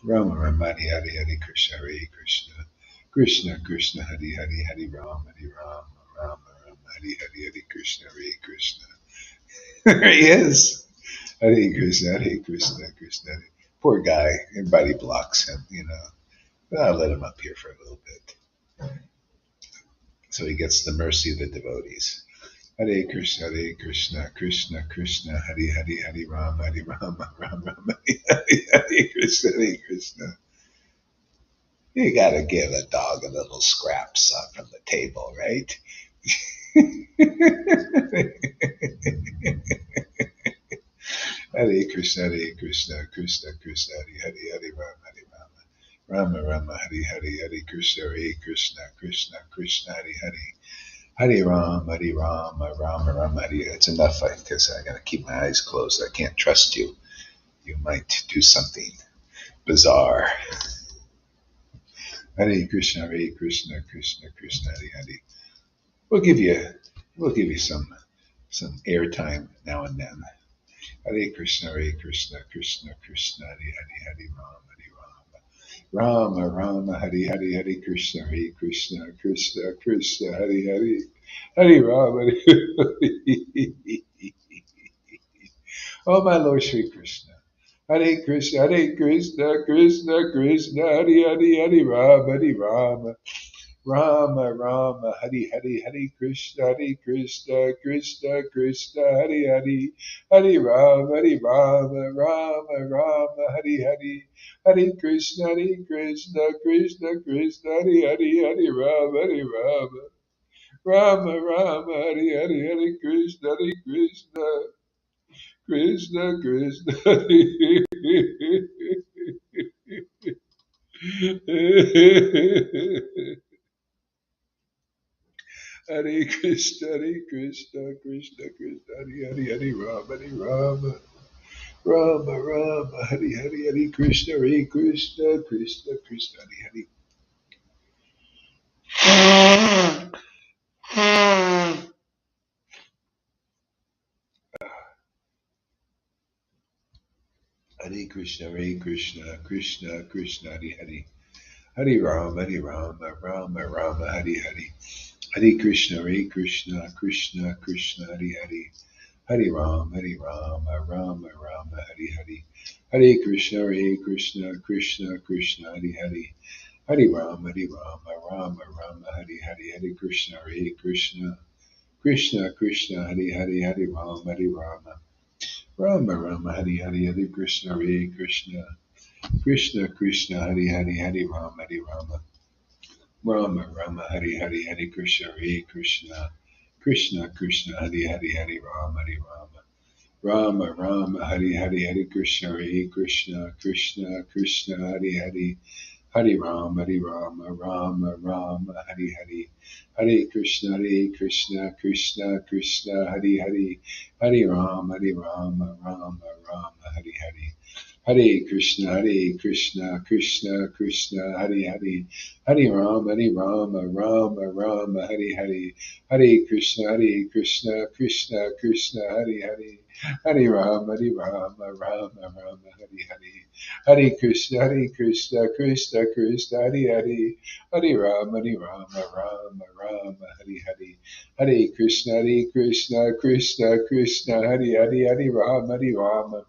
Rama Rama Hari Hari Hari Krishna Hare Krishna Krishna Krishna Hari Hari Hari Rama Hari Rama Rama Rama Hari Hari Hari Krishna Hare Krishna. There he is. Hare Krishna Krishna Hare. Poor guy. Everybody blocks him, But I'll let him up here for a little bit. So he gets the mercy of the devotees. Hare Krishna Krishna Krishna Hare Hare Hare Rama Rama Rama Hare Hare Hare Krishna. You gotta give a dog a little scraps from the table, right? Hare Krishna Krishna Krishna Hare Hare Rama Rama Hare Hare Krishna Krishna Krishna Hare Hare Hare Rama Rama Hare. It's enough because I gotta keep my eyes closed. I can't trust you. You might do something bizarre. Hare Krishna Krishna Krishna Hare Hare. We'll give you some airtime now and then. Hare Krishna Krishna Krishna Hare Hare Rama Rama Hare Hare Krishna Krishna Krishna Hare Hare Rama Oh my Lord Sri Krishna. Hare Krishna Krishna Krishna Hare Hare Rama Rama Rama Hare Krishna Krishna Krishna Hare Hare Rama Rama Rama Hare Krishna Krishna Krishna Hare Rama Rama Hare Krishna Krishna Krishna Hare Krishna Krishna Krishna Hare Rama Rama Hare Krishna Krishna Krishna Hare Hare Krishna Krishna Krishna Hare Hare Rama Rama Hare Krishna Krishna Krishna Hare Rama Rama Hare Krishna Krishna Krishna Hare Rama Hare Krishna Krishna Hare Rama Hare Krishna Krishna Krishna Hare Rama Hare Krishna Krishna Hare Rama Hare Krishna Krishna Hare Rama Hare Krishna Krishna Hare Rama Hare Krishna Krishna Krishna Hare Rama Hare Krishna Krishna Krishna Hare Rama Hare Krishna Krishna Krishna Hare Rama Hare Krishna Krishna Hare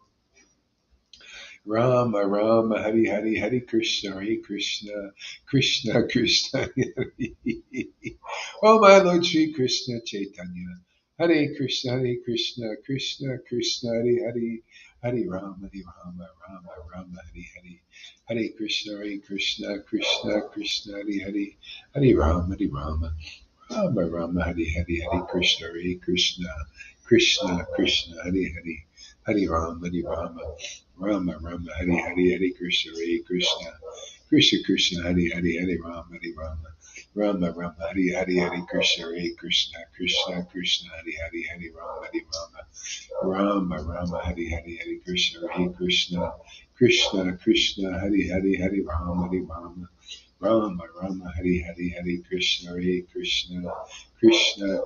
Rama Rama Hare Krishna Krishna Krishna Oh my Lord Sri Krishna Chaitanya Hare Krishna Krishna Krishna Hare Rama Rama Hare Krishna Krishna Krishna Hare Rama Rama Hare Krishna Krishna Hare Rama Hare Krishna Krishna Hare Rama Hare Krishna Krishna Rama Hare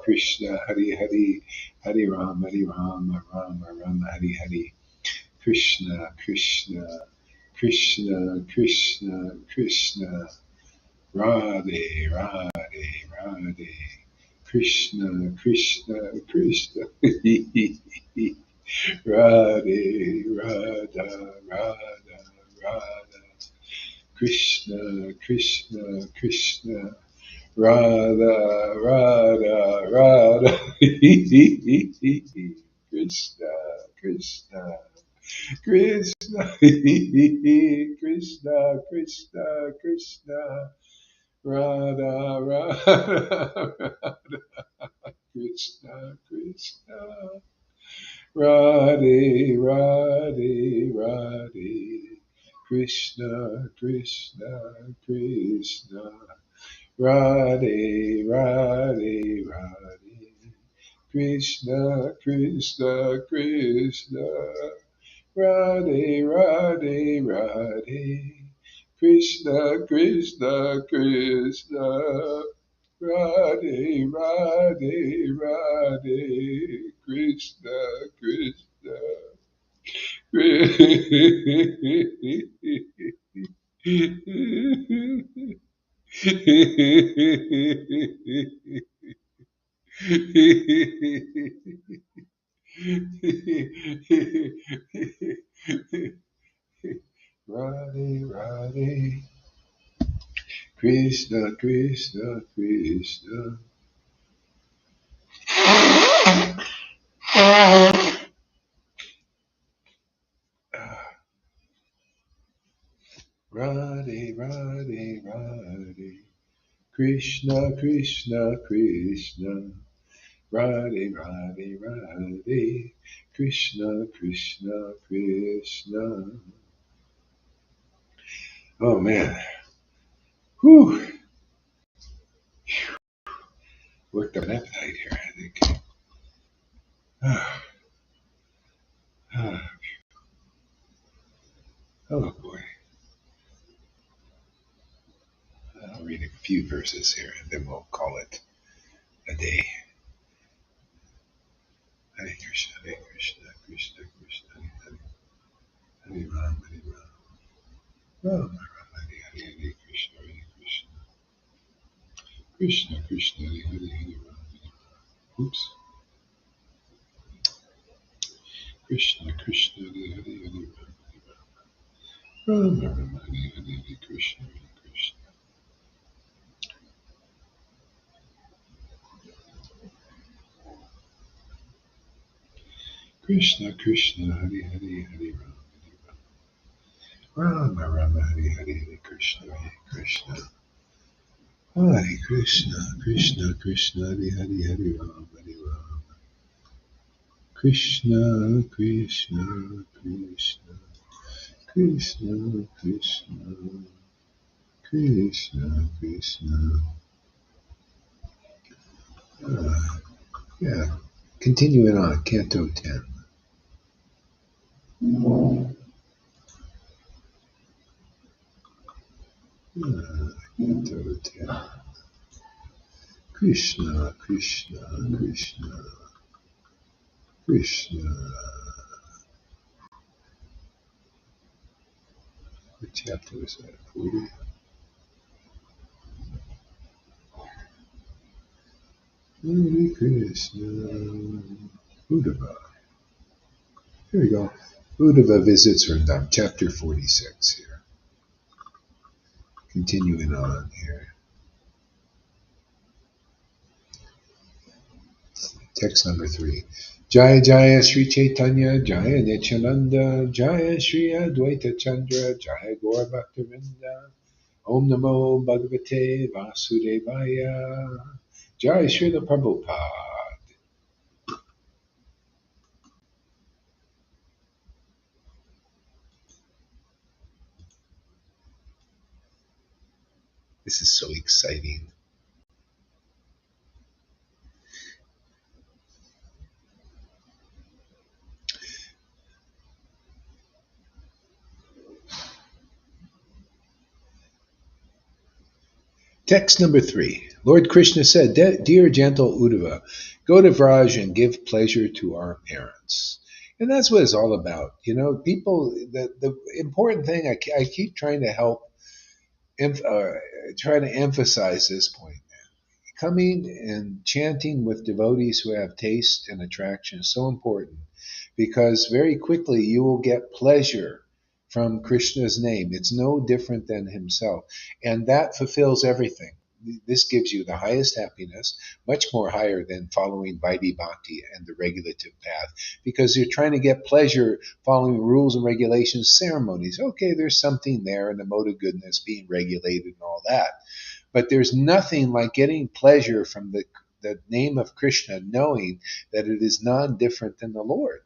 Krishna Hare Rama Hare Krishna Hare Rama Rama Hare Krishna Krishna, Krishna, Krishna, Radhe, Radhe, Radhe, Krishna, Krishna, Krishna, Radhe, Radha, Radha, Radha, Krishna, Krishna, Krishna, Radha, Radha, Radha, Krishna, Krishna, Krishna, Krishna, Krishna, Krishna, Radha, Radha, Radha, Krishna, Krishna, Radhe, Radhe, Radhe, Krishna, Krishna, Krishna, Radhe, Radhe, Radhe, Krishna, Krishna, Krishna, Radhe, Radhe, Radhe, Krishna, Krishna, Krishna, Radhe, Radhe, Radhe, Krishna, Krishna, Radhe, Radhe, Krishna, Krishna, Krishna. Radhe, Radhe, Radhe, Krishna, Krishna, Krishna. Radhe, Radhe, Radhe, Krishna, Krishna, Krishna. Oh man, whew, worked up an appetite here, I think. Ah, ah, oh boy. I'll read a few verses here and then we'll call it a day. Hare Krishna, Hare Krishna, Krishna Krishna, Hare Hare, Hare Ram, Hare Ram, Ram Ram, Hare Hare, Hare Krishna, Hare Krishna, Krishna Krishna, Hare Hare, Hare Ram, Hare Ram. Oops. Krishna Krishna, Hare Hare, Hare Ram, Hare Ram. Ram Ram, Hare Hare, Hare Krishna, Hare Krishna. Krishna Krishna, Hare Hare, Hare Ram, Hare Ram. Rama Rama, Hare Hare, Hare Krishna, Hare Krishna. Hare Krishna, Krishna Krishna, Hare Hare, Hare Ram, Hare Ram. Krishna Krishna, Krishna Krishna, Krishna Krishna, Krishna. Yeah, continuing on, Canto 10. Canto 10. Krishna, Krishna, Krishna, Krishna. What chapter was that? 40? Hare Krishna. Uddhava. Here we go. Uddhava visits Vrindavan, chapter 46 here. Continuing on here. Text number 3. Jaya Jaya Sri Caitanya, Jaya Nityananda, Jaya Sri Advaita Chandra, Jaya Gaur Bhaktavinda, Om Namo Bhagavate Vasudevaya, Jaya Srila Prabhupada. This is so exciting. Text number 3. Lord Krishna said, Dear gentle Uddhava, go to Vraj and give pleasure to our parents. And that's what it's all about. People, the important thing, I keep trying to help, try to emphasize this point. Coming and chanting with devotees who have taste and attraction is so important because very quickly you will get pleasure from Krishna's name. It's no different than himself. And that fulfills everything. This gives you the highest happiness, much more higher than following Vaidhi Bhakti and the regulative path, because you're trying to get pleasure following rules and regulations, ceremonies. Okay, there's something there, and the mode of goodness being regulated and all that. But there's nothing like getting pleasure from the name of Krishna, knowing that it is non-different than the Lord.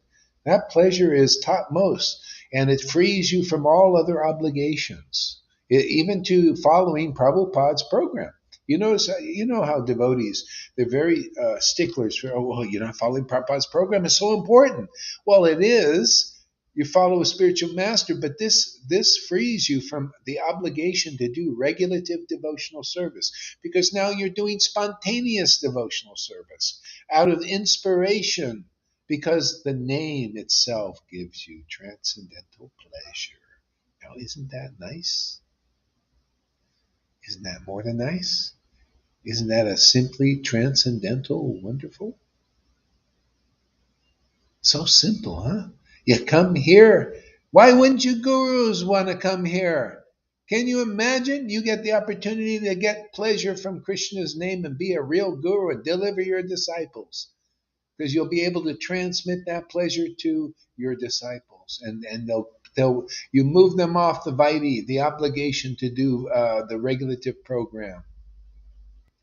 That pleasure is topmost, and it frees you from all other obligations, even to following Prabhupada's program. You know how devotees, they're very sticklers for, oh, well, following Prabhupada's program is so important. Well, it is. You follow a spiritual master, but this frees you from the obligation to do regulative devotional service, because now you're doing spontaneous devotional service out of inspiration, because the name itself gives you transcendental pleasure. Now, isn't that nice? Isn't that more than nice? Isn't that a simply transcendental, wonderful? So simple, huh? You come here. Why wouldn't you gurus want to come here? Can you imagine? You get the opportunity to get pleasure from Krishna's name and be a real guru and deliver your disciples, because you'll be able to transmit that pleasure to your disciples, and they'll you move them off the Vaidhi, the obligation to do the regulative program.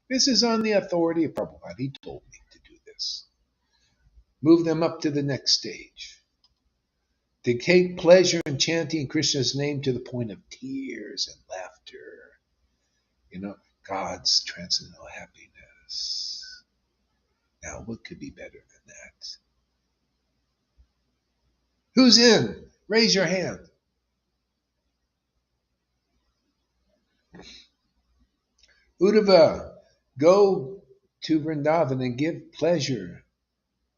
This is on the authority of Prabhupada. He told me to do this. Move them up to the next stage. To take pleasure in chanting Krishna's name to the point of tears and laughter. God's transcendental happiness. Now, what could be better than that? Who's in? Raise your hand. Uddhava, go to Vrindavan and give pleasure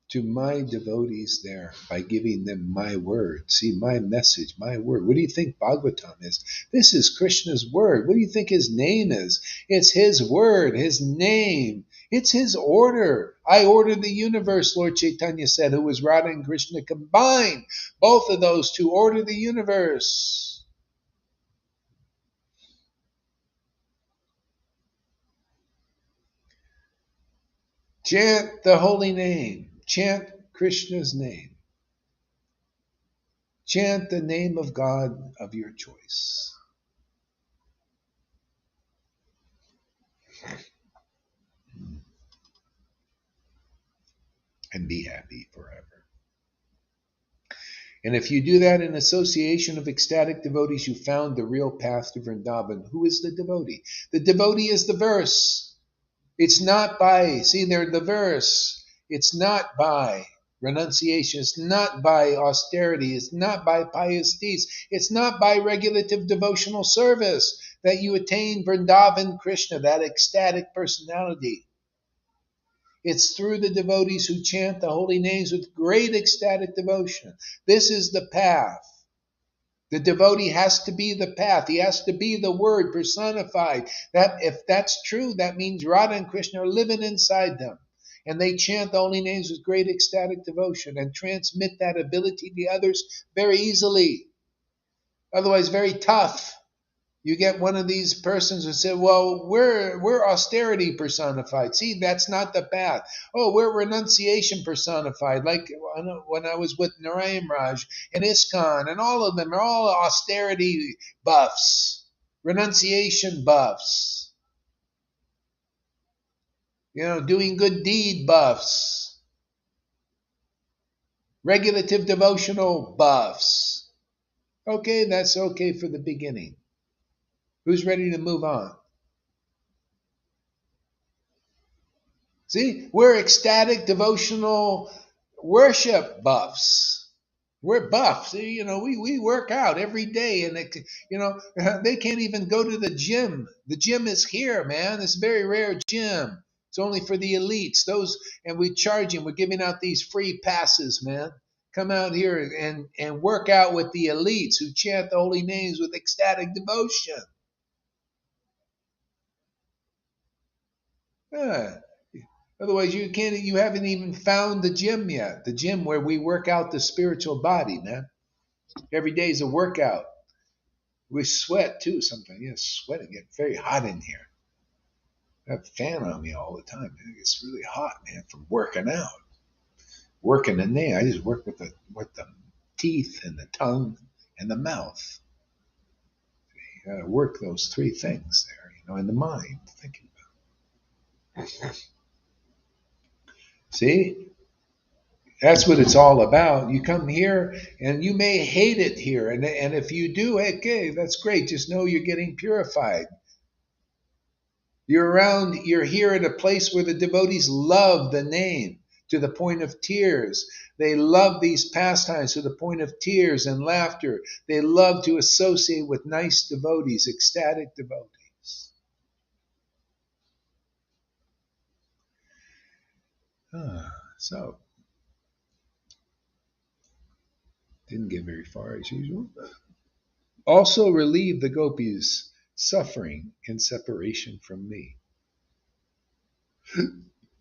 to my devotees there by giving them my word. See, my message, my word. What do you think Bhagavatam is? This is Krishna's word. What do you think his name is? It's his word, his name. It's his order. I order the universe, Lord Caitanya said, who was Radha and Krishna combined. Both of those to order the universe. Chant the holy name. Chant Krishna's name. Chant the name of God of your choice. And be happy forever. And if you do that in association of ecstatic devotees, you found the real path to Vrindavan. Who is the devotee? The devotee is the verse. It's not by, see, they're the verse. It's not by renunciation. It's not by austerity. It's not by pious deeds. It's not by regulative devotional service that you attain Vrindavan Krishna, that ecstatic personality. It's through the devotees who chant the holy names with great ecstatic devotion. This is the path. The devotee has to be the path. He has to be the word personified. That, if that's true, that means Radha and Krishna are living inside them. And they chant the holy names with great ecstatic devotion and transmit that ability to others very easily. Otherwise, very tough. You get one of these persons who say, well, we're austerity personified. See, that's not the path. Oh, we're renunciation personified. Like when I was with Narayan Raj and ISKCON, and all of them are all austerity buffs, renunciation buffs, doing good deed buffs, regulative devotional buffs. Okay, that's okay for the beginning. Who's ready to move on? See, we're ecstatic devotional worship buffs. We're buffs. We work out every day, and they can't even go to the gym. The gym is here, man. It's a very rare gym. It's only for the elites. And we're charging. We're giving out these free passes, man. Come out here and work out with the elites who chant the holy names with ecstatic devotion. Ah, otherwise, you haven't even found the gym yet. The gym where we work out the spiritual body, man. Every day is a workout. We sweat too sometimes. Yeah, sweating. Get very hot in here. I have a fan on me all the time. Man. It gets really hot, man, from working out. Working the nail. I just work with the teeth and the tongue and the mouth. You gotta work those three things there, in the mind, thinking about it. See? That's what it's all about. You come here and you may hate it here. And if you do, okay, that's great. Just know you're getting purified. You're here at a place where the devotees love the name to the point of tears. They love these pastimes to the point of tears and laughter. They love to associate with nice devotees, ecstatic devotees. So, didn't get very far as usual. Also relieve the gopis' suffering in separation from me.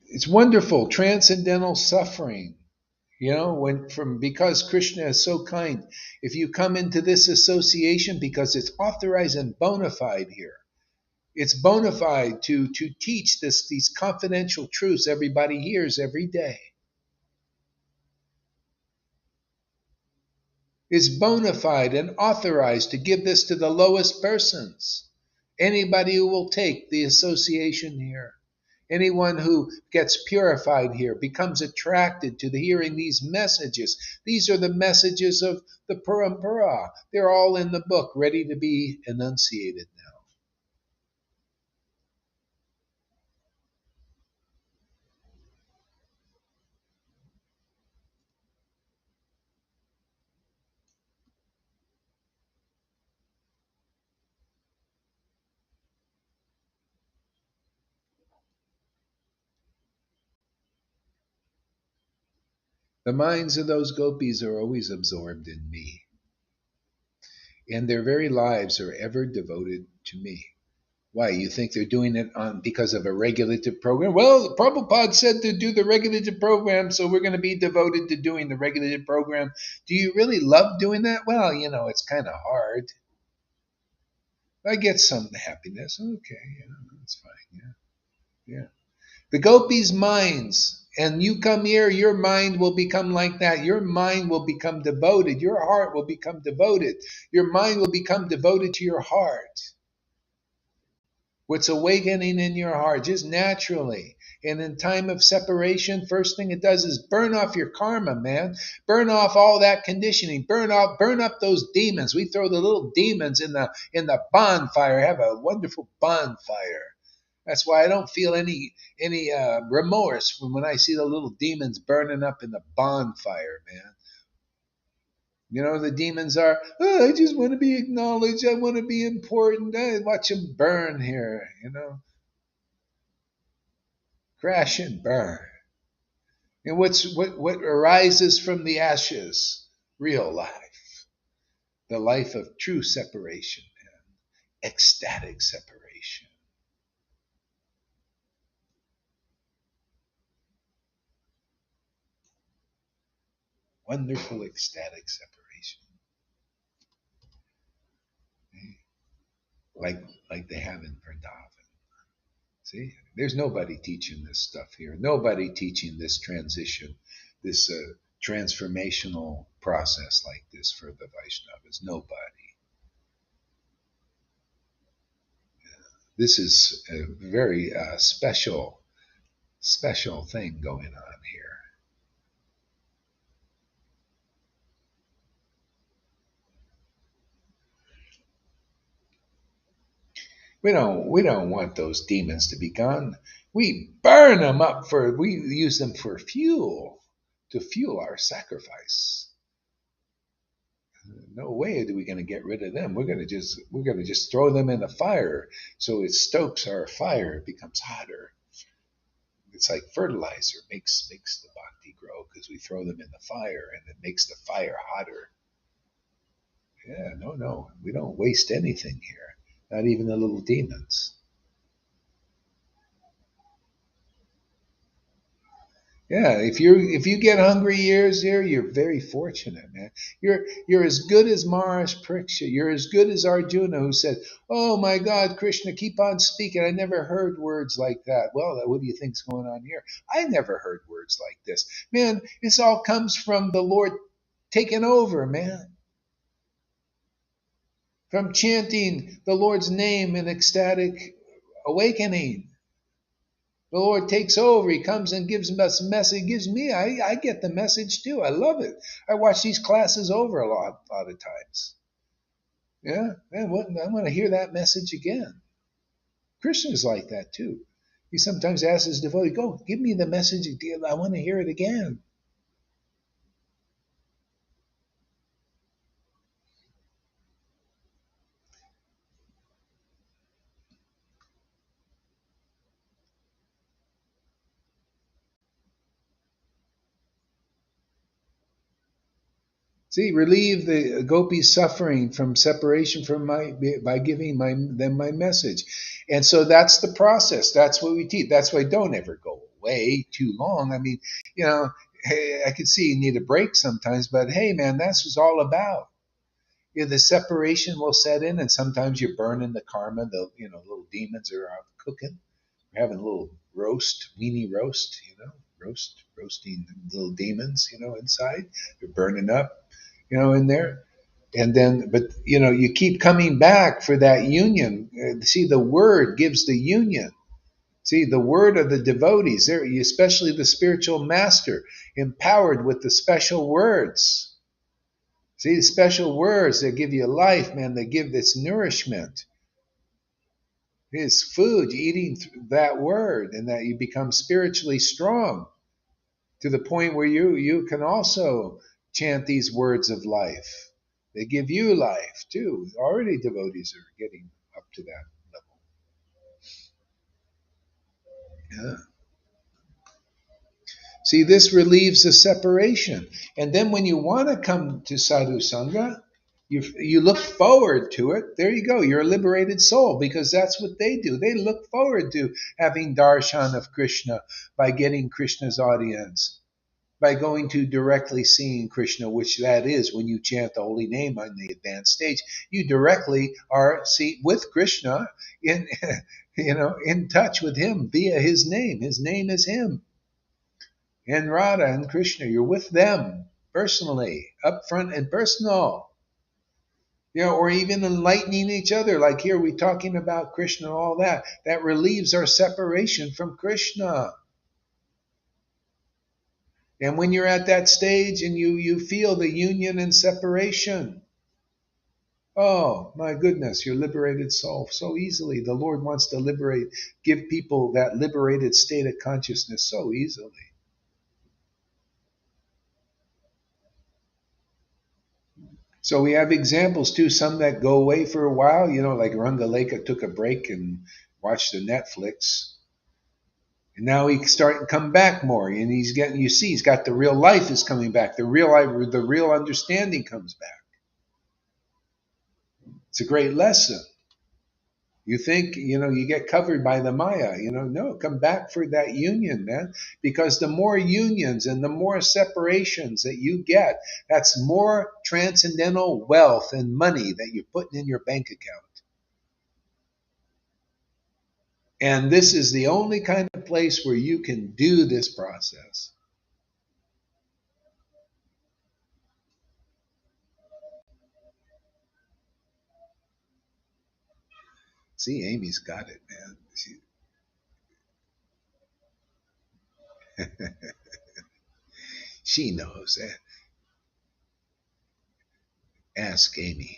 It's wonderful, transcendental suffering. Because Krishna is so kind, if you come into this association, because it's authorized and bona fide here, it's bona fide to teach these confidential truths everybody hears every day. It's bona fide and authorized to give this to the lowest persons. Anybody who will take the association here. Anyone who gets purified here becomes attracted to hearing these messages. These are the messages of the Parampara. They're all in the book, ready to be enunciated now. The minds of those gopis are always absorbed in me, and their very lives are ever devoted to me. Why? You think they're doing it because of a regulative program? Well, Prabhupada said to do the regulative program, so we're going to be devoted to doing the regulative program. Do you really love doing that? Well, it's kind of hard. I get some happiness. Okay, that's fine. Yeah. The gopis' minds, and you come here, your mind will become like that. Your mind will become devoted. Your heart will become devoted. Your mind will become devoted to your heart. What's awakening in your heart, just naturally. And in time of separation, first thing it does is burn off your karma, man. Burn off all that conditioning. Burn up those demons. We throw the little demons in the bonfire. Have a wonderful bonfire. That's why I don't feel any remorse when I see the little demons burning up in the bonfire, man. The demons are, I just want to be acknowledged. I want to be important. I watch them burn here, Crash and burn. And what arises from the ashes? Real life. The life of true separation, man. Ecstatic separation. Wonderful ecstatic separation. Like they have in Vrindavan. See, there's nobody teaching this stuff here. Nobody teaching this transition, this transformational process like this for the Vaishnavas. Nobody. This is a very special thing going on here. We don't want those demons to be gone. We burn them up we use them for fuel to fuel our sacrifice. No way are we going to get rid of them. We're going to just throw them in the fire so it stokes our fire, it becomes hotter. It's like fertilizer, makes the bhakti grow, because we throw them in the fire and it makes the fire hotter. Yeah, no, we don't waste anything here, not even the little demons. Yeah, if you get hungry years here, you're very fortunate, man. You're as good as Maharaj Pariksha. You're as good as Arjuna, who said, "Oh my God, Krishna, keep on speaking. I never heard words like that." Well, what do you think's going on here? I never heard words like this, man. This all comes from the Lord taking over, man. From chanting the Lord's name in ecstatic awakening. The Lord takes over. He comes and gives us a message. He gives me. I get the message too. I love it. I watch these classes over a lot of times. Yeah, man, I want to hear that message again. Krishna's like that too. He sometimes asks his devotee, "Go, give me the message. I want to hear it again." See, relieve the gopis' suffering from separation from by giving them my message, and so that's the process. That's what we teach. That's why don't ever go away too long. I mean, hey, I could see you need a break sometimes, but hey, man, that's what it's all about. The separation will set in, and sometimes you're burning the karma. The little demons are out cooking. We're having a little weenie roast. Roasting little demons. Inside. They're burning up. In there. And then, but you keep coming back for that union. See, the word gives the union. See, the word of the devotees, there, especially the spiritual master, empowered with the special words. See, the special words that give you life, man, they give this nourishment. It's food, eating that word, and that you become spiritually strong to the point where you can also chant these words of life. They give you life too. Already devotees are getting up to that level. Yeah. See, this relieves the separation. And then when you want to come to Sadhu Sangha, you look forward to it. There you go. You're a liberated soul, because that's what they do. They look forward to having darshan of Krishna by getting Krishna's audience, by going to directly seeing Krishna, which that is when you chant the holy name on the advanced stage. You directly are with Krishna in in touch with him via his name. His name is him. And Radha and Krishna, you're with them personally, up front and personal. Or even enlightening each other. Like here, we're talking about Krishna and all that. That relieves our separation from Krishna. And when you're at that stage and you feel the union and separation, oh my goodness, you're liberated soul so easily. The Lord wants to give people that liberated state of consciousness so easily. So we have examples too, some that go away for a while, like Rangaleka took a break and watched the Netflix. And now he's starting to come back more, and he's got the real life is coming back. The real understanding comes back. It's a great lesson. You think, you get covered by the Maya, no, come back for that union, man. Because the more unions and the more separations that you get, that's more transcendental wealth and money that you're putting in your bank account. And this is the only kind of place where you can do this process. See, Amy's got it, man. She knows. Ask Amy.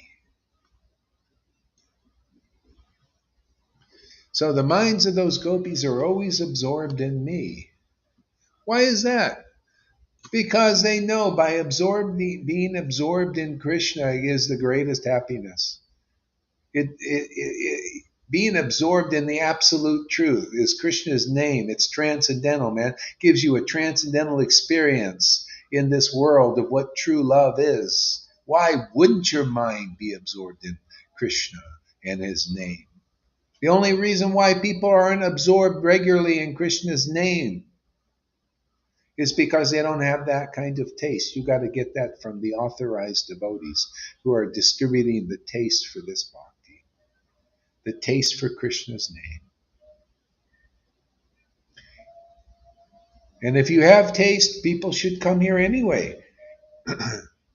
So the minds of those gopis are always absorbed in me. Why is that? Because they know by being absorbed in Krishna is the greatest happiness. Being absorbed in the absolute truth is Krishna's name. It's transcendental, man. Gives you a transcendental experience in this world of what true love is. Why wouldn't your mind be absorbed in Krishna and his name? The only reason why people aren't absorbed regularly in Krishna's name is because they don't have that kind of taste. You got to get that from the authorized devotees who are distributing the taste for this bhakti, the taste for Krishna's name. And if you have taste, people should come here anyway.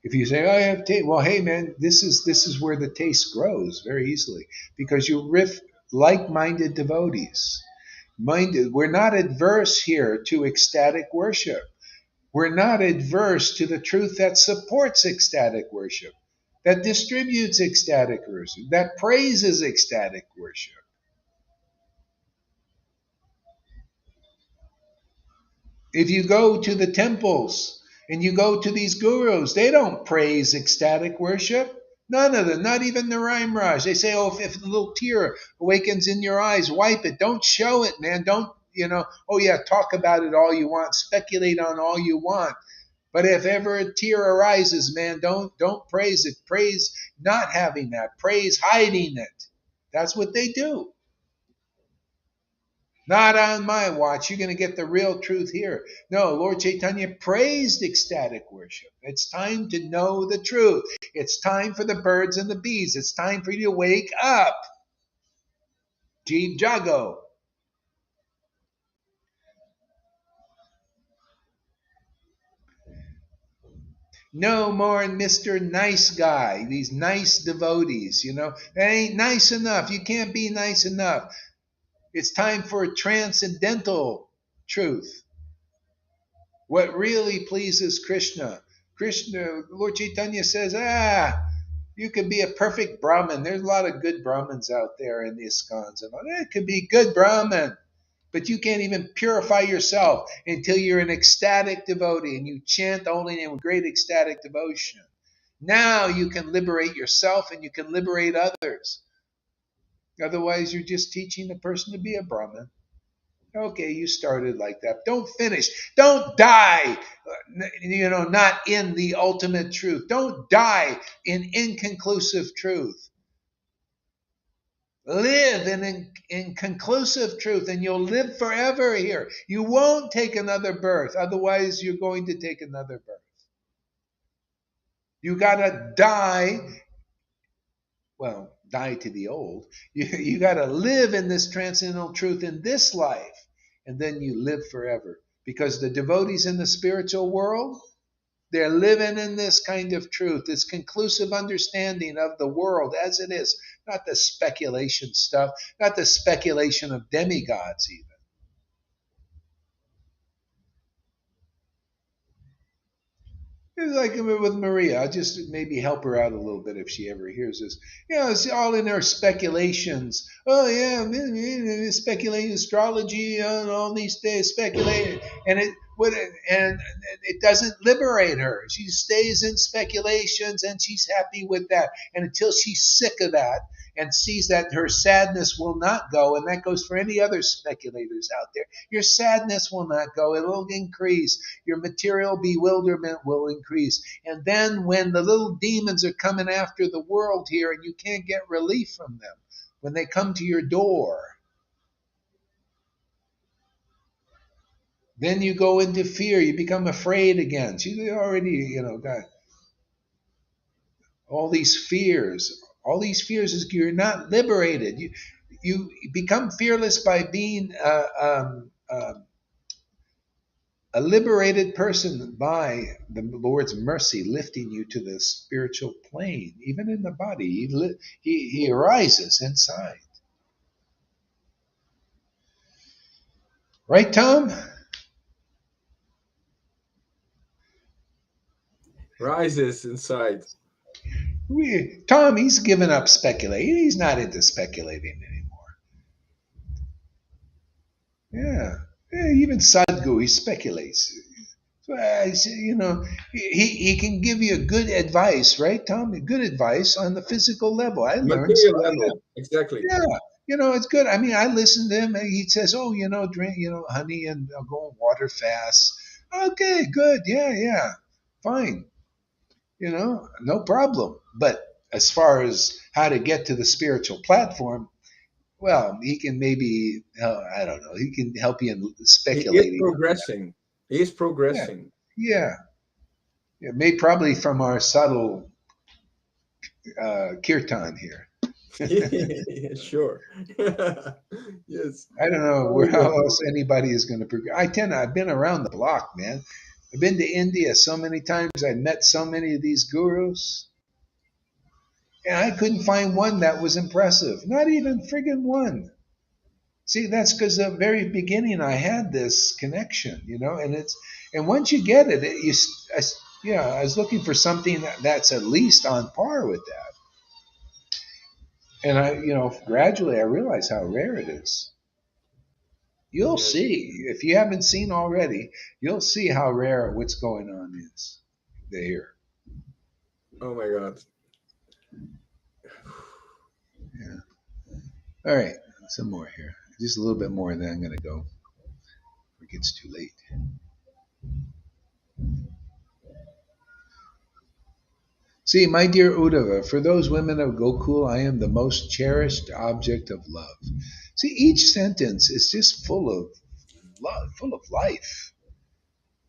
If you say, "Oh, I have taste," well, hey, man, this is where the taste grows very easily because you riff like-minded devotees. We're not adverse here to ecstatic worship. We're not adverse to the truth that supports ecstatic worship, that distributes ecstatic worship, that praises ecstatic worship. If you go to the temples and you go to these gurus, they don't praise ecstatic worship. None of them, not even the Rhyme Raj. They say, oh, if a little tear awakens in your eyes, wipe it. Don't show it, man. Don't, oh yeah, talk about it all you want, speculate on all you want. But if ever a tear arises, man, don't praise it. Praise not having that. Praise hiding it. That's what they do. Not on my watch. You're going to get the real truth here. No, Lord Caitanya praised ecstatic worship. It's time to know the truth. It's time for the birds and the bees. It's time for you to wake up. Jeev Jago. No more Mr. Nice Guy, these nice devotees, That ain't nice enough. You can't be nice enough. It's time for transcendental truth. What really pleases Krishna. Lord Chaitanya says, you can be a perfect Brahmin. There's a lot of good Brahmins out there in the ISKCONs and all. It could be good Brahmin. But you can't even purify yourself until you're an ecstatic devotee and you chant only in great ecstatic devotion. Now you can liberate yourself and you can liberate others. Otherwise, you're just teaching the person to be a Brahmin. Okay, you started like that. Don't finish. Don't die, not in the ultimate truth. Don't die in inconclusive truth. Live in conclusive truth, and you'll live forever here. You won't take another birth. Otherwise, you're going to take another birth. You got to die. Well, die to the old. You got to live in this transcendental truth in this life. And then you live forever. Because the devotees in the spiritual world, they're living in this kind of truth, this conclusive understanding of the world as it is, not the speculation stuff, not the speculation of demigods even. It's like with Maria. I'll just maybe help her out a little bit if she ever hears this. It's all in her speculations. Oh yeah, speculating astrology and all these days speculating, and it doesn't liberate her. She stays in speculations and she's happy with that. And until she's sick of that and sees that her sadness will not go, and that goes for any other speculators out there, your sadness will not go. It will increase. Your material bewilderment will increase. And then when the little demons are coming after the world here and you can't get relief from them, when they come to your door, then you go into fear. You become afraid again. She's already, got all these fears. All these fears is you're not liberated. You become fearless by being a liberated person by the Lord's mercy lifting you to the spiritual plane, even in the body. He arises inside. Right, Tom? Rises inside. Tom, he's given up speculating. He's not into speculating anymore. Yeah, even Sadhu, he speculates. So he can give you good advice, right, Tom? Good advice on the physical level. I learned Material level, exactly. Yeah, It's good. I mean, I listen to him, and he says, "Oh, drink, honey, and go on water fast." Okay, good. Yeah, yeah, fine. No problem. But as far as how to get to the spiritual platform, well, he can maybe, I don't know, he can help you in He is speculating on that. progressing. He is Yeah, progressing. yeah, yeah. Maybe probably from our subtle kirtan here. Yeah, sure. Yes. I don't know Very how good. else anybody is going to progress. I've been around the block, man. I've been to India so many times. I've met so many of these gurus, and I couldn't find one that was impressive. Not even friggin' one. See, that's because the very beginning I had this connection, and once you get it, I was looking for something that's at least on par with that. And gradually I realized how rare it is. You'll Yes. see. If you haven't seen already, you'll see how rare what's going on is there. Oh my God. Yeah. All right. Some more here. Just a little bit more, and then I'm going to go before it gets too late. See, my dear Uddhava, for those women of Gokul, I am the most cherished object of love. See, each sentence is just full of love, full of life.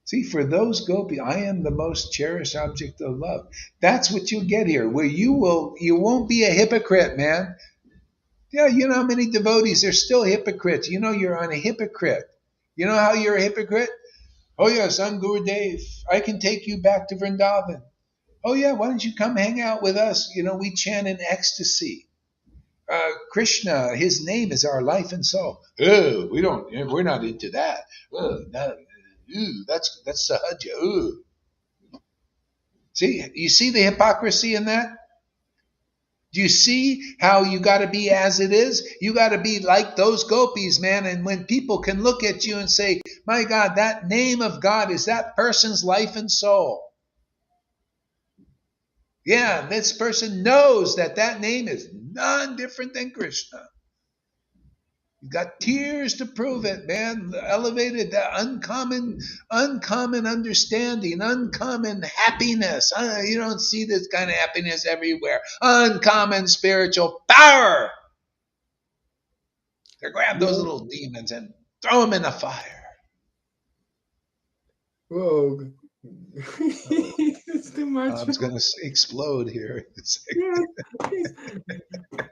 See, for those gopi, I am the most cherished object of love. That's what you'll get here, where you won't be a hypocrite, man. Yeah, you know how many devotees are still hypocrites. You're on a hypocrite. You know how you're a hypocrite? Oh yes, I'm Gurudev. I can take you back to Vrindavan. Oh yeah, why don't you come hang out with us? We chant in ecstasy. Krishna, his name is our life and soul. Oh, we're not into that. Oh, no, that's sahaja. Oh. See, you see the hypocrisy in that? Do you see how you got to be as it is? You got to be like those gopis, man. And when people can look at you and say, my God, that name of God is that person's life and soul. Yeah, this person knows that name is none different than Krishna. You got tears to prove it, man. Elevated, uncommon understanding, uncommon happiness. You don't see this kind of happiness everywhere. Uncommon spiritual power. To grab those Yeah. little demons and throw them in the fire. Whoa. Oh, It's too much. Tom's going to explode here in a second. Yeah.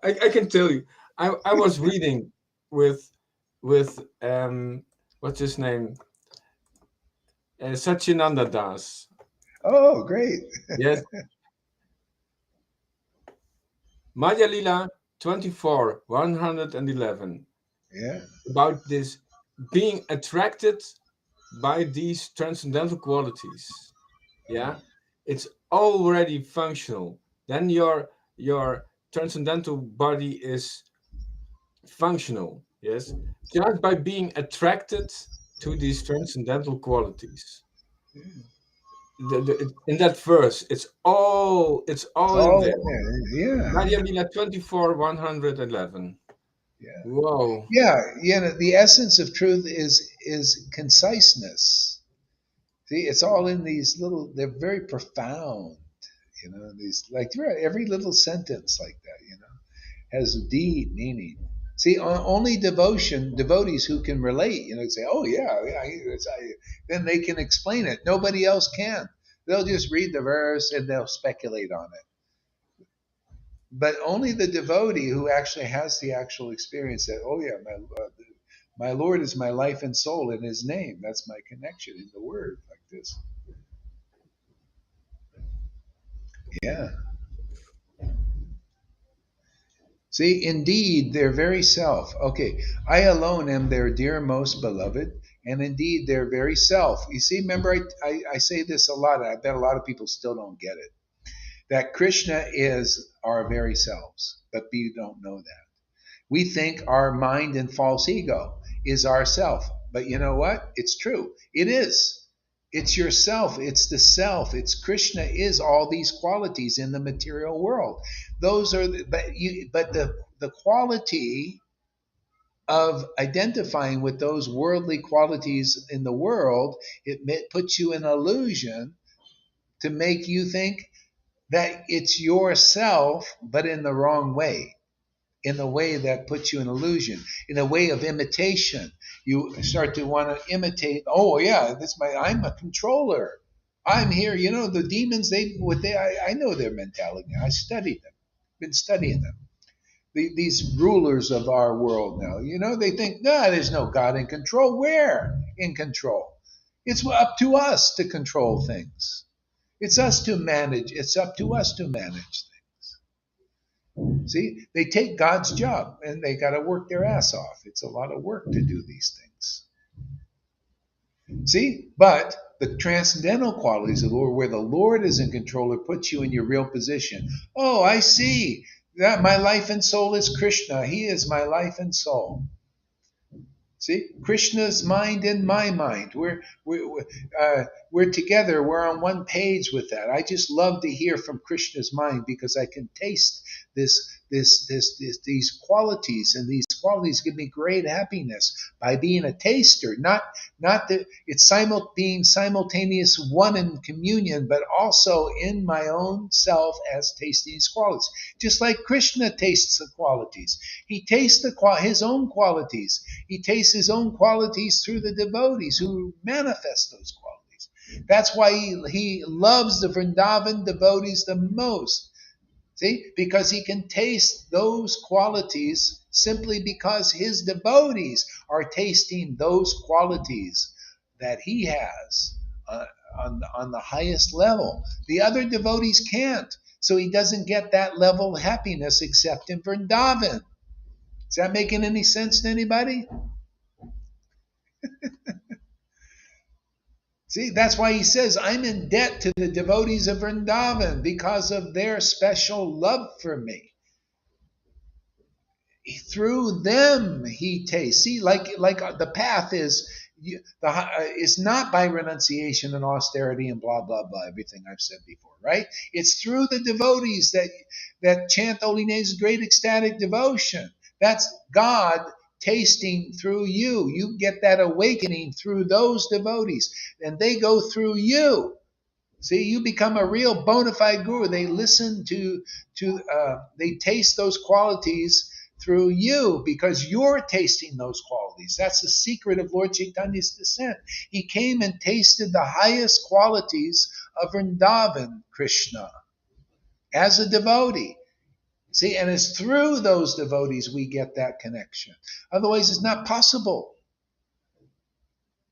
I can tell you. I was reading with what's his name? Satyananda Das. Oh, great. Yes. Maya Lila 24, 111. Yeah. About this being attracted by these transcendental qualities. Yeah. It's already functional. Then your transcendental body is functional. Yes. Just by being attracted to these transcendental qualities. In that verse, it's all in Oh, there. yeah. Maria Mila 24, 111. Yeah. Whoa. Yeah. The essence of truth is conciseness. See, it's all in these little, they're very profound, these, like every little sentence like that, has deep meaning. See, only devotees who can relate, say, oh yeah, yeah, then they can explain it. Nobody else can. They'll just read the verse and they'll speculate on it. But only the devotee who actually has the actual experience that, oh yeah, my Lord is my life and soul in His name. That's my connection in the Word, like this. Yeah. See, indeed, their very self. Okay, I alone am their dear most beloved, and indeed their very self. You see, remember, I say this a lot, and I bet a lot of people still don't get it. That Krishna is our very selves, but we don't know that. We think our mind and false ego is ourself. But you know what? It's true. It is. It's yourself. It's the self. It's Krishna is all these qualities in the material world. Those are, but the quality of identifying with those worldly qualities in the world, puts you in illusion to make you think that it's yourself, but in the wrong way, in a way that puts you in illusion, in a way of imitation. You start to want to imitate. Oh yeah, I'm a controller. I'm here. The demons. I know their mentality. I studied them. Been studying them. These rulers of our world now. They think, no, there's no God in control. Where in control? It's up to us to control things. It's us to manage. It's up to us to manage things. See, they take God's job and they got to work their ass off. It's a lot of work to do these things. See, but the transcendental qualities of the Lord, where the Lord is in control, it puts you in your real position. Oh, I see that my life and soul is Krishna. He is my life and soul. See, Krishna's mind and my mind. We're together. We're on one page with that. I just love to hear from Krishna's mind because I can taste these qualities, and these qualities give me great happiness by being a taster. Not that it's being simultaneous one in communion, but also in my own self as tasting these qualities. Just like Krishna tastes the qualities, he tastes his own qualities. He tastes his own qualities through the devotees who manifest those qualities. That's why he loves the Vrindavan devotees the most. See, because he can taste those qualities simply because his devotees are tasting those qualities that he has on the highest level. The other devotees can't. So he doesn't get that level of happiness except in Vrindavan. Is that making any sense to anybody? See, that's why he says, I'm in debt to the devotees of Vrindavan because of their special love for me. Through them he tastes. See, like the path is not by renunciation and austerity and blah blah blah, everything I've said before, right? It's through the devotees that chant holy names, great ecstatic devotion. That's God tasting through you. You get that awakening through those devotees, and they go through you. See, you become a real bona fide guru. They listen they taste those qualities through you because you're tasting those qualities. That's the secret of Lord Chaitanya's descent. He came and tasted the highest qualities of Vrindavan Krishna as a devotee. See, and it's through those devotees we get that connection. Otherwise, it's not possible.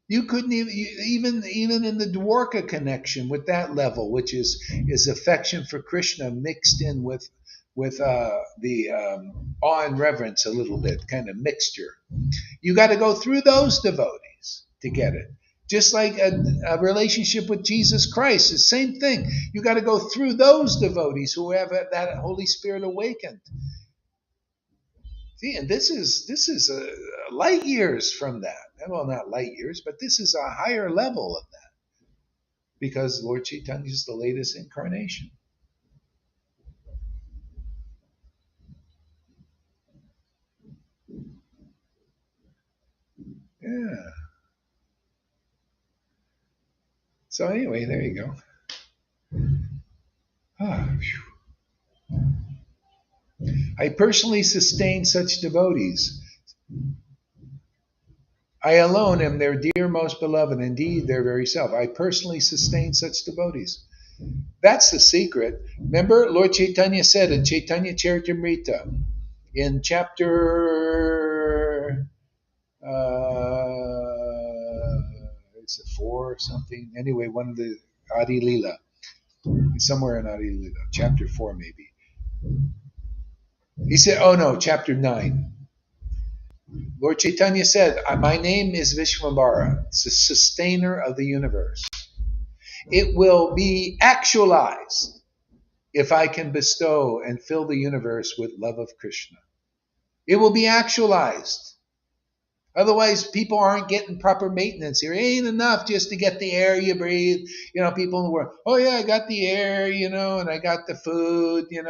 You couldn't even in the Dwarka connection with that level, which is affection for Krishna mixed in with the awe and reverence a little bit, kind of mixture. You got to go through those devotees to get it. Just like a relationship with Jesus Christ, the same thing. You got to go through those devotees who have that Holy Spirit awakened. See, and this is light years from that. Well, not light years, but this is a higher level of that because Lord Chaitanya is the latest incarnation. Yeah. So anyway, there you go. I personally sustain such devotees. I alone am their dear most beloved, indeed their very self. I personally sustain such devotees. That's the secret. Remember, Lord Caitanya said in Chaitanya Charitamrita, in chapter, is it 4 or something? Anyway, one of the Adi Lila, somewhere in Adi Lila, chapter 4 maybe. He said, oh no, chapter 9. Lord Chaitanya said, my name is Vishwambara, it's the sustainer of the universe. It will be actualized if I can bestow and fill the universe with love of Krishna. It will be actualized. Otherwise, people aren't getting proper maintenance here. It ain't enough just to get the air you breathe. People in the world, oh yeah, I got the air, and I got the food, Yeah,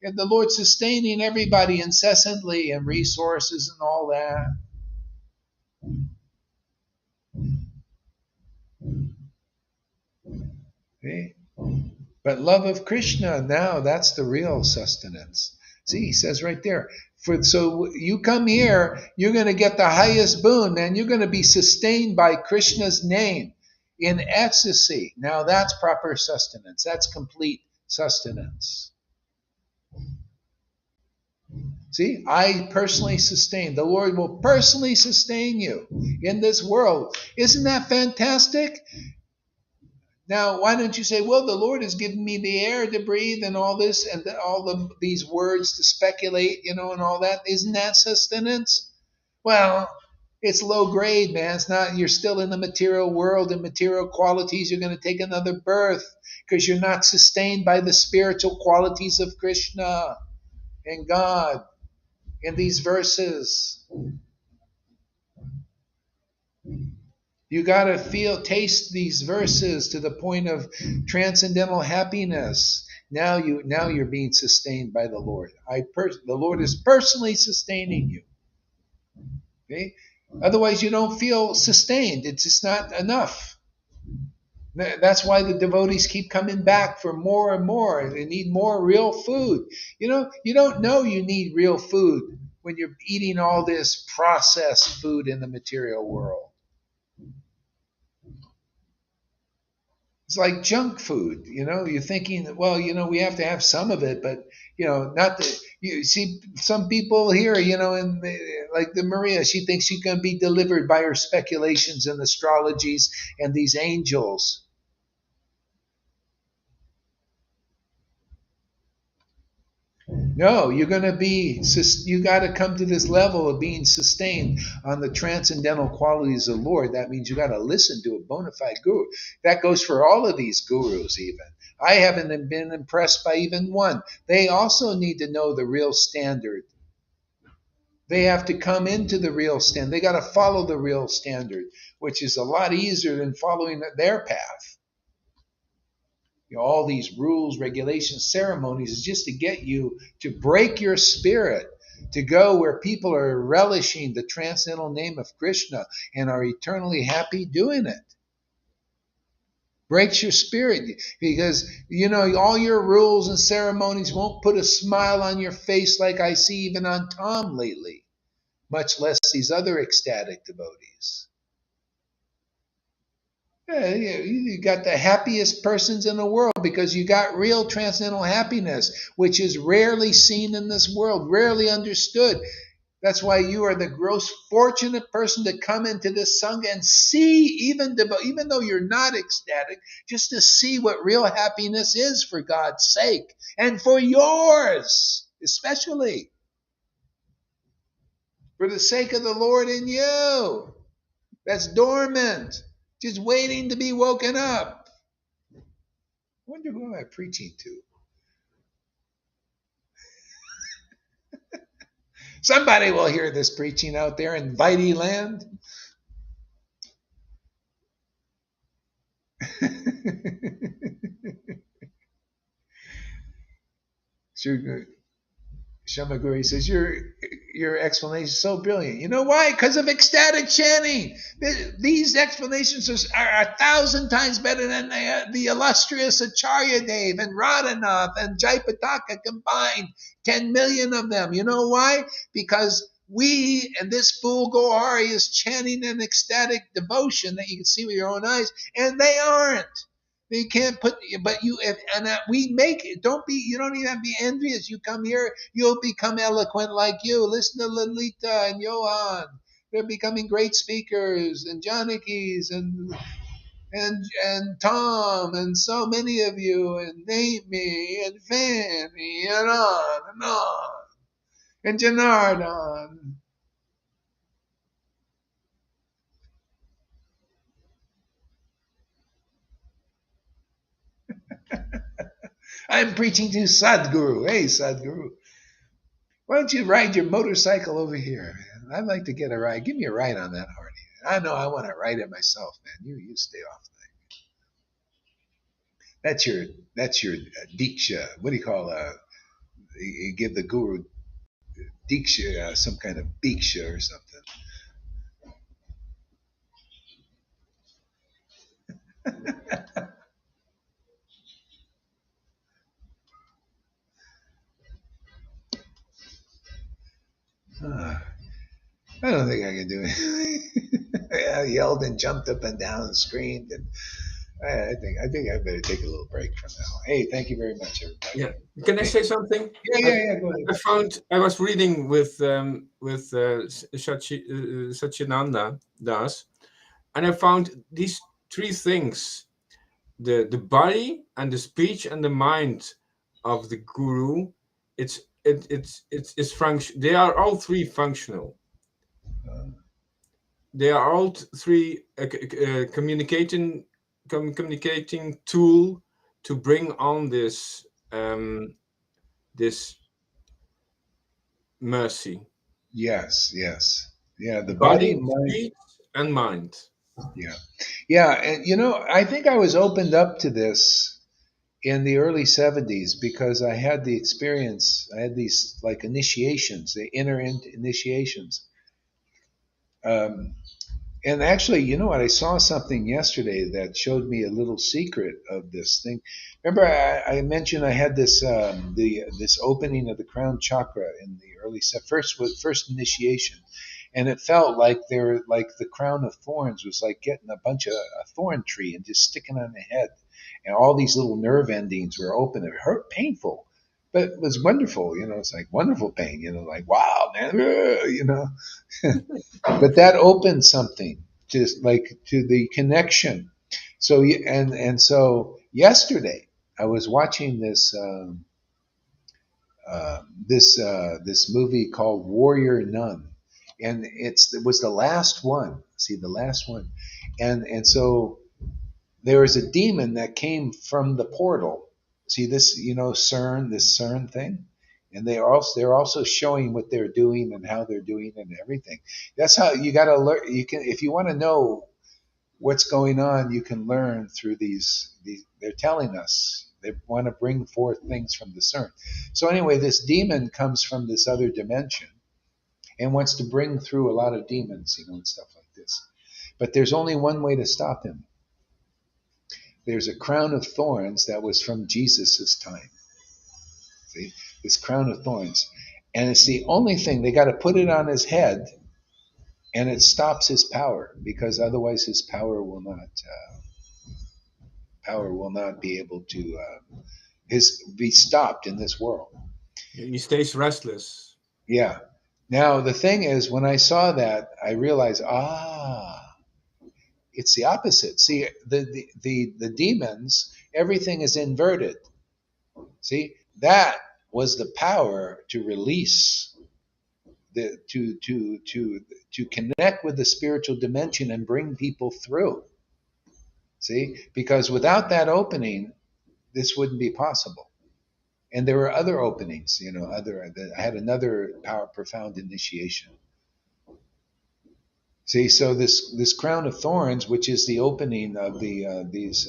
and the Lord's sustaining everybody incessantly and resources and all that. Okay? But love of Krishna, now that's the real sustenance. See, he says right there. So you come here, you're going to get the highest boon, man. You're going to be sustained by Krishna's name in ecstasy. Now that's proper sustenance. That's complete sustenance. See, I personally sustain. The Lord will personally sustain you in this world. Isn't that fantastic? Now, why don't you say, well, the Lord has given me the air to breathe and all this and these words to speculate, and all that. Isn't that sustenance? Well, it's low grade, man. It's not, you're still in the material world and material qualities. You're going to take another birth because you're not sustained by the spiritual qualities of Krishna and God in these verses. You got to taste these verses to the point of transcendental happiness. Now you're being sustained by the Lord. The Lord is personally sustaining you. Okay? Otherwise, you don't feel sustained. It's just not enough. That's why the devotees keep coming back for more and more. They need more real food. You don't know you need real food when you're eating all this processed food in the material world. It's like junk food, You're thinking, well, we have to have some of it, but not the. You see, some people here, like the Maria, she thinks she can be delivered by her speculations and astrologies and these angels. No, you got to come to this level of being sustained on the transcendental qualities of the Lord. That means you got to listen to a bona fide guru. That goes for all of these gurus, even. I haven't been impressed by even one. They also need to know the real standard. They have to come into the real standard. They got to follow the real standard, which is a lot easier than following their path. All these rules, regulations, ceremonies is just to get you to break your spirit, to go where people are relishing the transcendental name of Krishna and are eternally happy doing it. Breaks your spirit because, all your rules and ceremonies won't put a smile on your face like I see even on Tom lately, much less these other ecstatic devotees. You got the happiest persons in the world because you got real transcendental happiness, which is rarely seen in this world, rarely understood. That's why you are the gross fortunate person to come into this Sangha and see, even though you're not ecstatic, just to see what real happiness is for God's sake and for yours, especially for the sake of the Lord in you. That's dormant. Just waiting to be woken up. I wonder who am I preaching to? Somebody will hear this preaching out there in Vaidhi land. Shamaguri says, your explanation is so brilliant. You know why? Because of ecstatic chanting. These explanations are 1,000 times better than the illustrious Acharya Dev and Radhanath and Jaipataka combined. 10 million of them. You know why? Because we and this fool Gohari is chanting an ecstatic devotion that you can see with your own eyes, and they aren't. They can't put, but we make it. You don't even have to be envious. You come here, you'll become eloquent like you. Listen to Lalita and Johan. They're becoming great speakers, and Janakis and Tom, and so many of you, and Naomi, and Fanny, and on, and Janardhan. I'm preaching to Sadhguru. Hey, Sadhguru. Why don't you ride your motorcycle over here, man? I'd like to get a ride. Give me a ride on that Harley. I know I want to ride it myself, man. You stay off the thing. That's your diksha. What do you call you give the guru diksha, some kind of diksha or something. Ah, I don't think I can do it. I yelled and jumped up and down and screamed, and I think I better take a little break from now. Hey, thank you very much, everybody. Yeah. Can I Hey, say something? yeah, I, yeah, yeah. Go ahead. I found I was reading with Satyananda Das, and I found these three things: the body and the speech and the mind of the guru. It's function. They are all three functional. Uh, They are all three communicating tool to bring on this mercy. yes, yes, yeah. The body, Body, mind. speech, and mind. Yeah, yeah, and I think I was opened up to this in the early 70s because I had the experience. I had these like initiations, the initiations. Um, and actually, you know what? I saw something yesterday that showed me a little secret of this thing. Remember, I mentioned I had this opening of the crown chakra in the first initiation, and it felt like they were like the crown of thorns was like getting a bunch of a thorn tree and just sticking on the head, and all these little nerve endings were open. It hurt, painful, but it was wonderful. It's like wonderful pain. Like wow, man, but that opened something just like to the connection. So so yesterday I was watching this movie called Warrior Nun, and it was the last one. See, the last one, and so there was a demon that came from the portal. See this, this CERN thing, and they're also showing what they're doing and how they're doing and everything. That's how you got to learn. You can, if you want to know what's going on, you can learn through these. They're telling us they want to bring forth things from the CERN. So anyway, this demon comes from this other dimension and wants to bring through a lot of demons, and stuff like this. But there's only one way to stop him. There's a crown of thorns that was from Jesus's time. See, this crown of thorns, and it's the only thing. They got to put it on his head, and it stops his power because otherwise his power will not be able to be stopped in this world. He stays restless. Yeah. Now the thing is, when I saw that, I realized, it's the opposite. See, the demons, everything is inverted. See, that was the power to release to connect with the spiritual dimension and bring people through. See, because without that opening, this wouldn't be possible. And there were other openings, I had another profound initiation. See, so this crown of thorns, which is the opening of these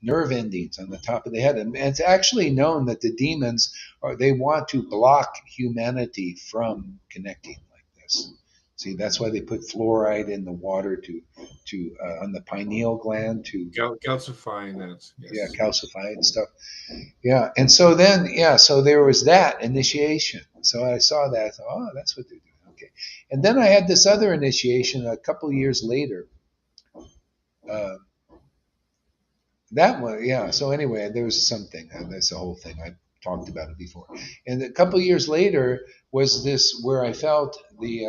nerve endings on the top of the head, and it's actually known that the demons they want to block humanity from connecting like this. See, that's why they put fluoride in the water to on the pineal gland to Calcifying that. yeah, Yes. calcify and stuff. Yeah, and so then so there was that initiation. So I saw that. I thought, oh, that's what they're doing. Okay, and then I had this other initiation a couple years later. Uh, that one, yeah. So anyway, there was something. That's the whole thing. I talked about it before. And a couple years later was this where I felt the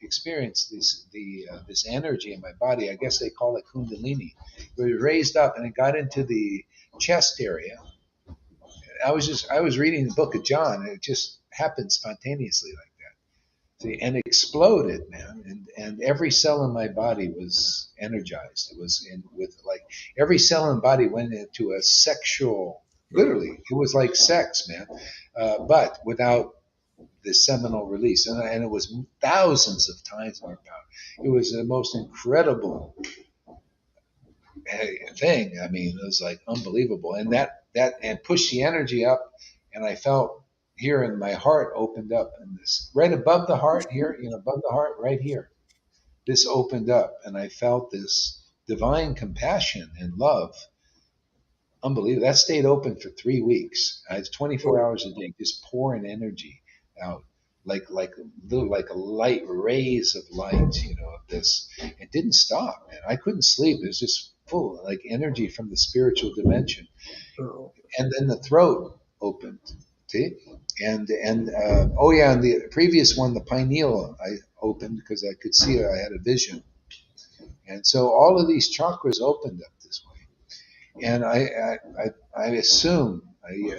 experience this energy in my body. I guess they call it Kundalini. It was raised up and it got into the chest area. I was reading the book of John, and it just happened spontaneously like that. See, and it exploded, man, and every cell in my body was energized. It was in with like every cell in the body went into a sexual. Literally, it was like sex, man, but without this seminal release, and it was thousands of times more power. It was the most incredible thing. I mean, it was like unbelievable, and that and pushed the energy up, and I felt here in my heart opened up, and this right above the heart here, above the heart, right here, this opened up, and I felt this divine compassion and love. Unbelievable. That stayed open for 3 weeks. It's 24 Oh, hours a day, just pouring energy out, like a light rays of light, of this. It didn't stop, man. I couldn't sleep. It was just full, like energy from the spiritual dimension. oh, And then the throat opened. See, and oh yeah, and the previous one, the pineal, I opened because I could see it. I had a vision, and so all of these chakras opened up this way. And I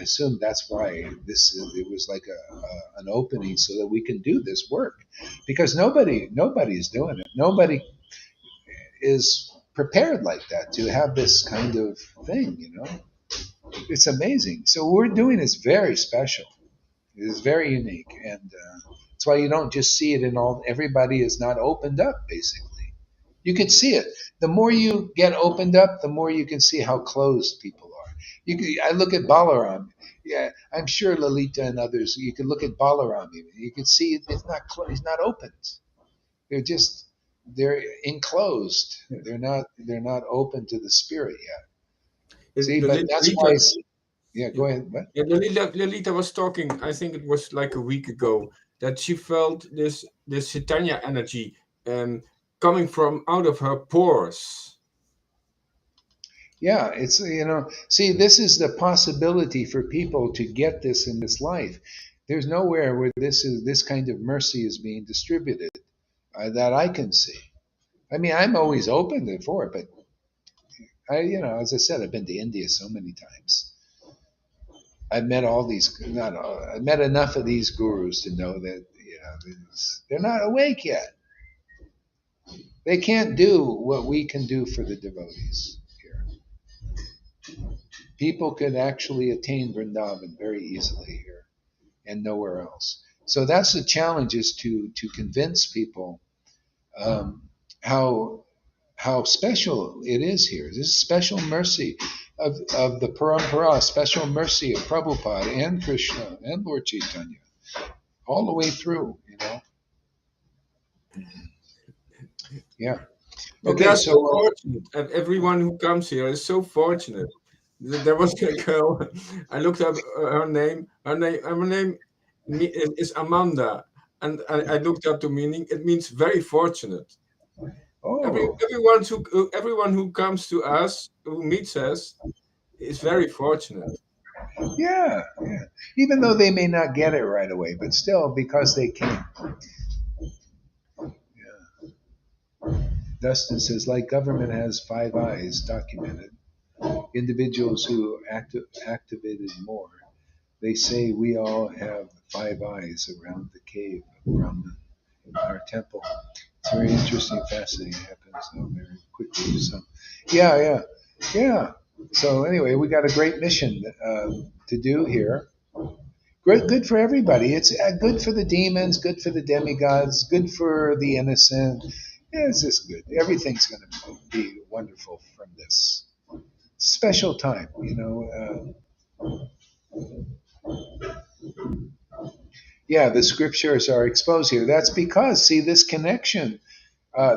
assume that's why it was like an opening so that we can do this work, because nobody is doing it. Nobody is prepared like that to have this kind of thing. It's amazing. So what we're doing is very special. It is very unique, and that's why you don't just see it in all. Everybody is not opened up. Basically, you can see it. The more you get opened up, the more you can see how closed people are. I look at Balaram. Yeah, I'm sure Lalita and others. You can look at Balaram. Even. You can see it's not closed. He's not opened. They're enclosed. yeah. They're not open to the spirit yet. It- See, the but that's Lolita, why. Yeah, yeah, go ahead. What? yeah, Lolita was talking. I think it was like a week ago that she felt this Chaitanya energy um, coming from out of her pores. Yeah, it's see, this is the possibility for people to get this in this life. There's nowhere where this kind of mercy is being distributed that I can see. I mean, I'm always open for it, but as I said, I've been to India so many times. I've met all these, not all, I've met enough of these gurus to know that they're not awake yet. They can't do what we can do for the devotees here. People could actually attain Vrindavan very easily here and nowhere else. So that's the challenge, is to convince people um, how special it is here. This is special mercy of the Parampara, special mercy of Prabhupada and Krishna and Lord Caitanya, all the way through. Yeah. They Okay. are so So fortunate, and everyone who comes here is so fortunate. There was a girl. I looked up her name. Her name is Amanda, and I looked up the meaning. It means very fortunate. oh Everyone who comes to us, who meets us, is very fortunate. yeah, yeah. Even though they may not get it right away, but still because they came. Yeah. Dustin says, like government has 5 eyes documented. Individuals who activated more. They say we all have 5 eyes around the cave of Brahman in our temple. It's very interesting, fascinating. It happens very quickly. So, yeah, yeah, yeah. So anyway, we got a great mission to do here. Good for everybody. It's good for the demons, good for the demigods, good for the innocent. Yeah, it's just good. Everything's going to be wonderful from this special time. Yeah, the scriptures are exposed here. That's because, see, this connection.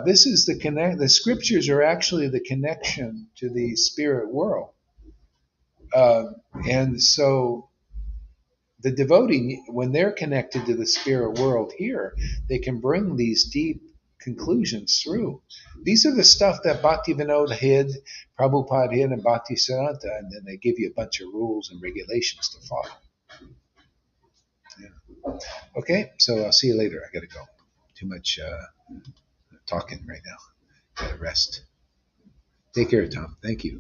This is the connect. The scriptures are actually the connection to the spirit world, uh, and so the devotee, when they're connected to the spirit world here, they can bring these deep conclusions through. These are the stuff that Bhaktivinoda hid, Prabhupada hid, and Bhaktisiddhanta, and then they give you a bunch of rules and regulations to follow. Yeah. Okay, so I'll see you later. I got to go. Too much talking right now. Got to rest. Take care, Tom. Thank you.